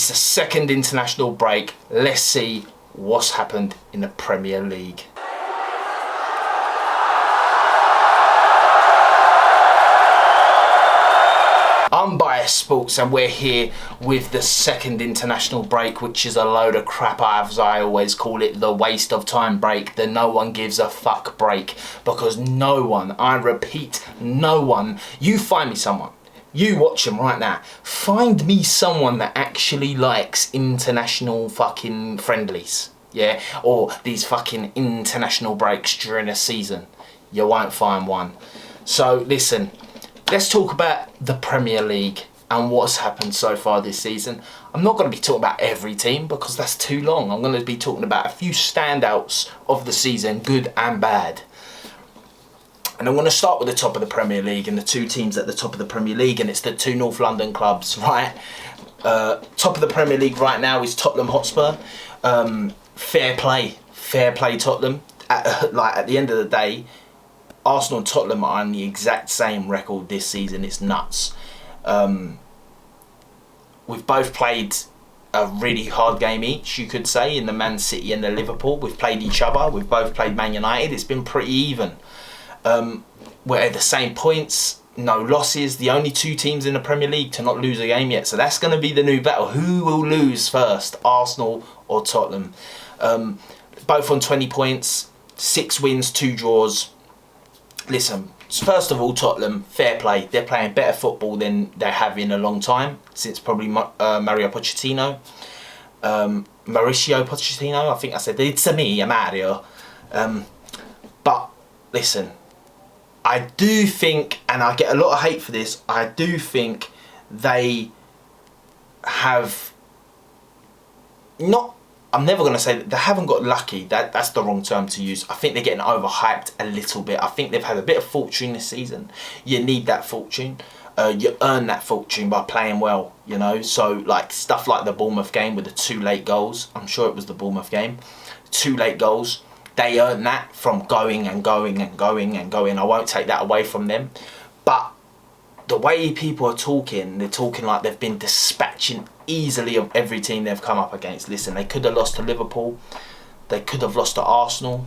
It's the second international break. Let's see what's happened in the Premier League. Unbiased Sports, and we're here with the second international break, which is a load of crap, as I always call it, the waste of time break, the no one gives a fuck break, because no one, I repeat, no one, you find me someone, you watch them right now, find me someone that actually likes international fucking friendlies, yeah, or these fucking international breaks during a season. You won't find one. So listen, let's talk about the Premier League and what's happened so far this season. I'm not going to be talking about every team because that's too long. I'm going to be talking about a few standouts of the season, good and bad. And I'm going to start with the top of the Premier League and the two teams at the top of the Premier League, and it's the two North London clubs, right? Top of the Premier League right now is Tottenham Hotspur. Fair play Tottenham. At the end of the day, Arsenal and Tottenham are on the exact same record this season. It's nuts. We've both played a really hard game each, you could say, in the Man City and the Liverpool. We've played each other. We've both played Man United. It's been pretty even. We're at the same points, no losses. The only two teams in the Premier League to not lose a game yet. So that's going to be the new battle. Who will lose first, Arsenal or Tottenham? Both on 20 points, 6 wins, 2 draws. Listen, first of all, Tottenham, fair play. They're playing better football than they have in a long time, since probably Mauricio Pochettino, I think I said, it's me, Mario. But listen, I do think, and I get a lot of hate for this, I do think they have not, I'm never going to say that they haven't got lucky. That's the wrong term to use. I think they're getting overhyped a little bit. I think they've had a bit of fortune this season. You need that fortune. You earn that fortune by playing well, you know. So like stuff like the Bournemouth game with the 2 late goals. I'm sure it was the Bournemouth game. 2 late goals. They earned that from going and going and going and going. I won't take that away from them. But the way people are talking, they're talking like they've been dispatching easily of every team they've come up against. Listen, they could have lost to Liverpool. They could have lost to Arsenal.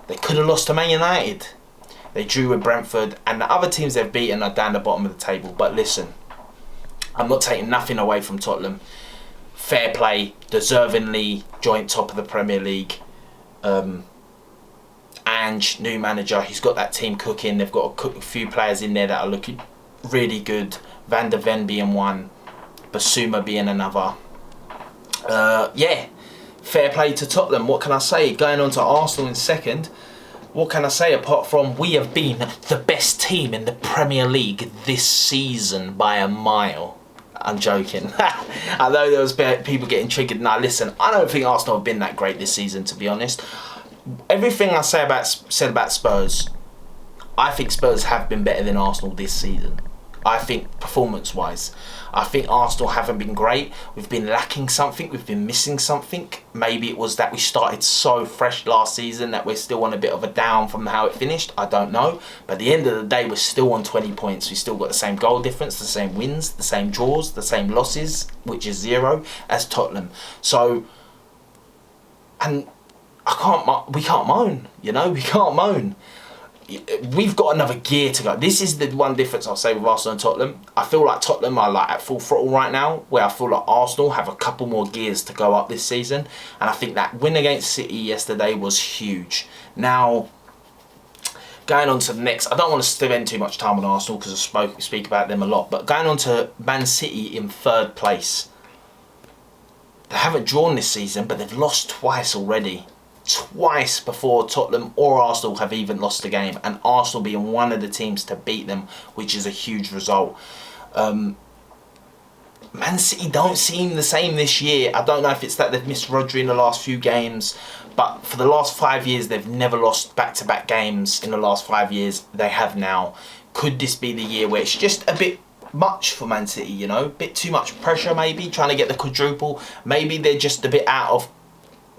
They could have lost to Man United. They drew with Brentford. And the other teams they've beaten are down the bottom of the table. But listen, I'm not taking nothing away from Tottenham. Fair play, deservingly joint top of the Premier League. Ange, new manager, he's got that team cooking. They've got a few players in there that are looking really good. Van der Ven being one, Basuma being another. Yeah, fair play to Tottenham. What can I say? Going on to Arsenal in second, what can I say apart from we have been the best team in the Premier League this season by a mile? I'm joking. I know there was people getting triggered. Now listen, I don't think Arsenal have been that great this season, to be honest. Everything I said about Spurs, I think Spurs have been better than Arsenal this season. I think performance-wise, I think Arsenal haven't been great. We've been lacking something. We've been missing something. Maybe it was that we started so fresh last season that we're still on a bit of a down from how it finished. I don't know. But at the end of the day, we're still on 20 points. We still got the same goal difference, the same wins, the same draws, the same losses, which is 0, as Tottenham. So, and we can't moan, you know, we can't moan. We've got another gear to go. This is the one difference I'll say with Arsenal and Tottenham. I feel like Tottenham are like at full throttle right now, where I feel like Arsenal have a couple more gears to go up this season. And I think that win against City yesterday was huge. Now, going on to the next, I don't want to spend too much time on Arsenal because I speak about them a lot, but going on to Man City in 3rd place. They haven't drawn this season, but they've lost twice already. Twice before Tottenham or Arsenal have even lost a game, and Arsenal being one of the teams to beat them, which is a huge result. Man City don't seem the same this year. I don't know if it's that they've missed Rodri in the last few games, but for the last 5 years they've never lost back-to-back games. In the last 5 years they have now. Could this be the year where it's just a bit much for Man City, you know, a bit too much pressure maybe, trying to get the quadruple? Maybe they're just a bit out of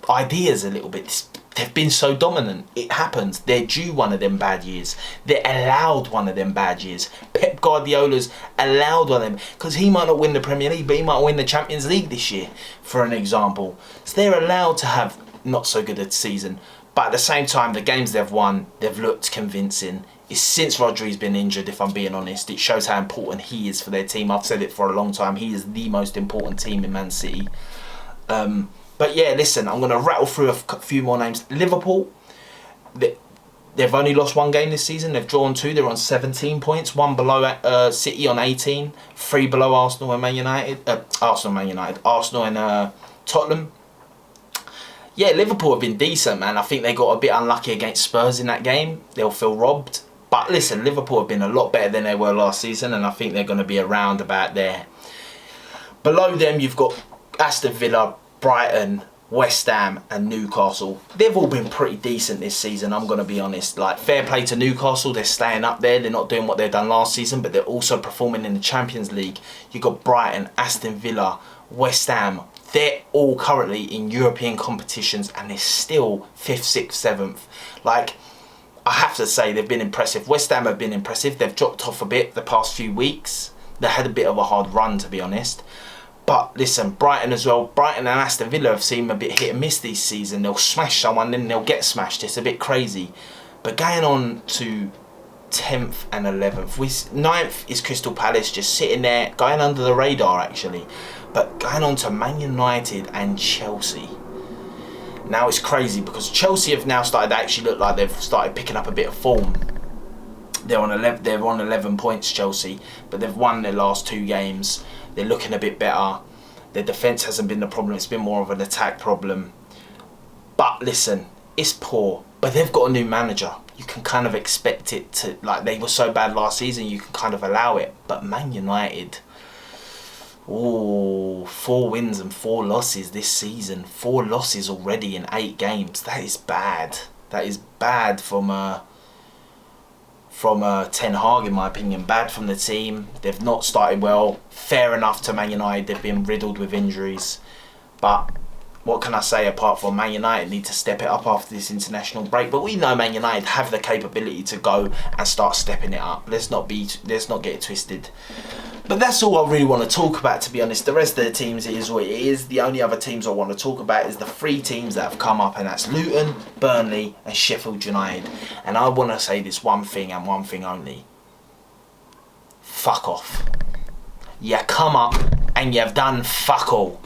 ideas a little bit. they've been so dominant. It happens. They're due one of them bad years. They're allowed one of them bad years. Pep Guardiola's allowed one of them, because he might not win the Premier League, but he might win the Champions League this year, for an example. So they're allowed to have not so good a season. But at the same time, the games they've won, they've looked convincing. It's since Rodri's been injured, if I'm being honest. It shows how important he is for their team. I've said it for a long time. He is the most important team in Man City. But yeah, listen, I'm going to rattle through a few more names. Liverpool, they've only lost one game this season. They've drawn 2. They're on 17 points. 1 below City on 18. 3 below Arsenal and Man United. Arsenal and Tottenham. Yeah, Liverpool have been decent, man. I think they got a bit unlucky against Spurs in that game. They'll feel robbed. But listen, Liverpool have been a lot better than they were last season, and I think they're going to be around about there. Below them, you've got Aston Villa, Brighton, West Ham and Newcastle. They've all been pretty decent this season, I'm going to be honest. Like, fair play to Newcastle. They're staying up there. They're not doing what they've done last season, but they're also performing in the Champions League. You've got Brighton, Aston Villa, West Ham. They're all currently in European competitions and they're still 5th, 6th, 7th. Like, I have to say, they've been impressive. West Ham have been impressive. They've dropped off a bit the past few weeks. They had a bit of a hard run, to be honest. But listen, Brighton as well. Brighton and Aston Villa have seemed a bit hit and miss this season. They'll smash someone, then they'll get smashed. It's a bit crazy. But going on to 10th and 11th. 9th is Crystal Palace, just sitting there, going under the radar actually. But going on to Man United and Chelsea. Now it's crazy because Chelsea have now started to actually look like they've started picking up a bit of form. They're on 11 points, Chelsea, but they've won their last 2 games. They're looking a bit better. Their defence hasn't been the problem. It's been more of an attack problem. But listen, it's poor. But they've got a new manager. You can kind of expect it to, like, they were so bad last season, you can kind of allow it. But Man United, oh, 4 wins and 4 losses this season. 4 losses already in 8 games. That is bad. That is bad from Ten Hag, in my opinion. Bad from the team. They've not started well. Fair enough to Man United. They've been riddled with injuries. But what can I say apart from Man United need to step it up after this international break? But we know Man United have the capability to go and start stepping it up. Let's not get it twisted. But that's all I really want to talk about, to be honest. The rest of the teams, it is what it is. The only other teams I want to talk about is the 3 teams that have come up, and that's Luton, Burnley and Sheffield United. And I want to say this one thing and one thing only. Fuck off. You come up and you've done fuck all.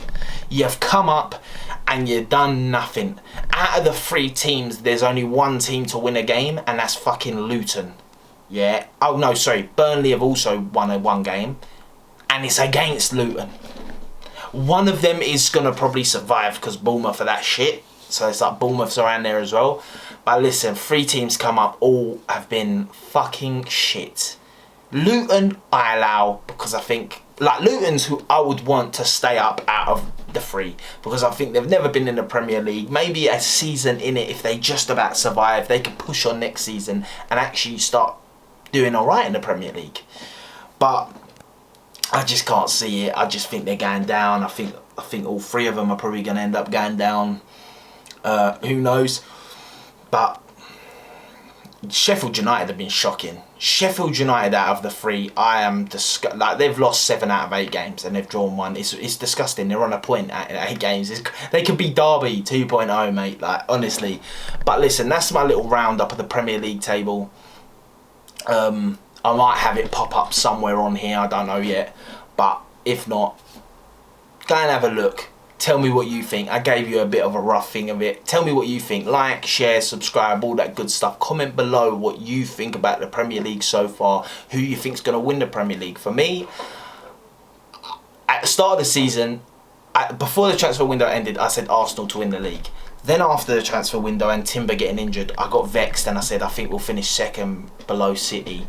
You've come up and you've done nothing. Out of the 3 teams, there's only 1 team to win a game, and that's fucking Luton. Yeah. Oh no, sorry. Burnley have also won one game, and it's against Luton. One of them is gonna probably survive because Bournemouth are that shit. So it's like Bournemouth's around there as well. But listen, 3 teams come up, all have been fucking shit. Luton I allow because I think, like, Luton's who I would want to stay up out of the 3, because I think they've never been in the Premier League. Maybe a season in it, if they just about survive, they can push on next season and actually start doing alright in the Premier League. But I just can't see it. I just think they're going down. I think all 3 of them are probably going to end up going down. Who knows? But Sheffield United have been shocking. Sheffield United, out of the 3, I am like, they've lost 7 out of 8 games and they've drawn 1. It's disgusting. They're on a point at 8 games. They could be Derby 2.0, mate. Like, honestly. But listen, that's my little roundup of the Premier League table. I might have it pop up somewhere on here. I don't know yet. But if not, go and have a look. Tell me what you think. I gave you a bit of a rough thing of it. Tell me what you think. Like, share, subscribe, all that good stuff. Comment below what you think about the Premier League so far. Who you think's going to win the Premier League. For me, at the start of the season, before the transfer window ended, I said Arsenal to win the league. Then after the transfer window and Timber getting injured, I got vexed and I said I think we'll finish 2nd below City.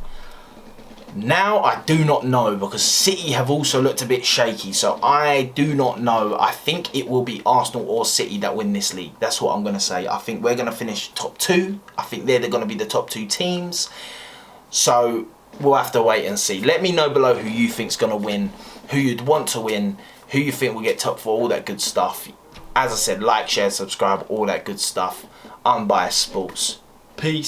Now I do not know, because City have also looked a bit shaky, so I do not know. I think it will be Arsenal or City that win this league. That's what I'm going to say. I think we're going to finish top 2. I think they're going to be the top 2 teams. So we'll have to wait and see. Let me know below who you think's going to win, who you'd want to win, who you think will get top 4, all that good stuff. As I said, like, share, subscribe, all that good stuff. Unbiased Sports. Peace.